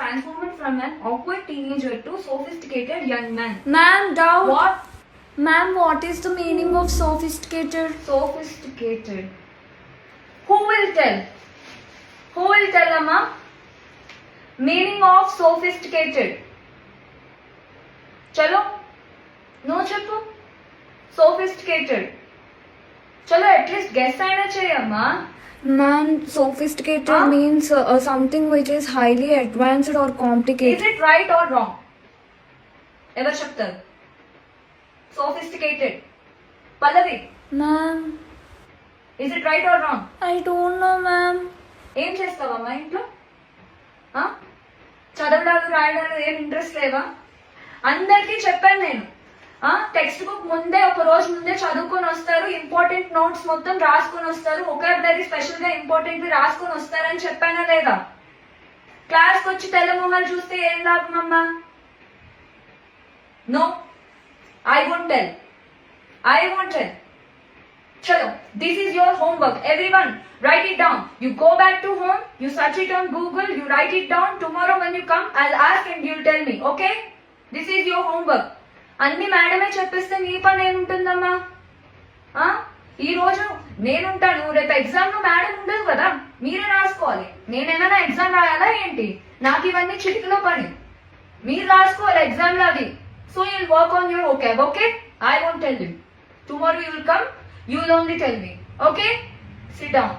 transformed from an awkward teenager to sophisticated young man. Ma'am, doubt. What? Ma'am, what is the meaning of sophisticated? Sophisticated. Who will tell? Who will tell, Amma? Meaning of sophisticated. Chalo? No chappu? Sophisticated. Chalo, at least guess aina chahiye, Amma. Ma'am, sophisticated means something which is highly advanced or complicated. Is it right or wrong? Ever cheptaru? Sophisticated. Pallavi, Ma'am, is it right or wrong? I don't know, ma'am. ఏం చేస్తావమ్మా ఇంట్లో? చదవడాలు రాయడాలు ఏం interest లేవా? అందరికీ చెప్పాను నేను, text book ముందే ఒక రోజు ముందే చదువుకొని వస్తారు, ఇంపార్టెంట్ నోట్స్ మొత్తం రాసుకొని వస్తారు, ఒకాబులరీ స్పెషల్ గా ఇంపార్టెంట్ రాసుకొని వస్తారని చెప్పానా లేదా? క్లాస్కి వచ్చి తెల్ల మొహాలు చూస్తే ఏం లాభం అమ్మా? No, I won't tell. Chalo, this is your homework. Everyone, write it down. You go back to home, you search it on Google, you write it down. Tomorrow when you come, I'll ask and you'll tell me, okay? This is your homework. అన్ని మేడమే చెప్పేస్తే నీ పని ఏముంటుందమ్మా? ఈ రోజు నేనుంటాను, రేపు exam లో madam ఉండదు కదా, మీరే రాసుకోవాలి. నేనేమైనా ఎగ్జామ్ రాయాలా ఏంటి? నాకు ఇవన్నీ చిటికలో పని. మీరు రాసుకోవాలి ఎగ్జామ్ లో అది. So you'll work on your vocab, okay? I won't tell you. Tomorrow you will come, you will only tell me, okay? Sit down.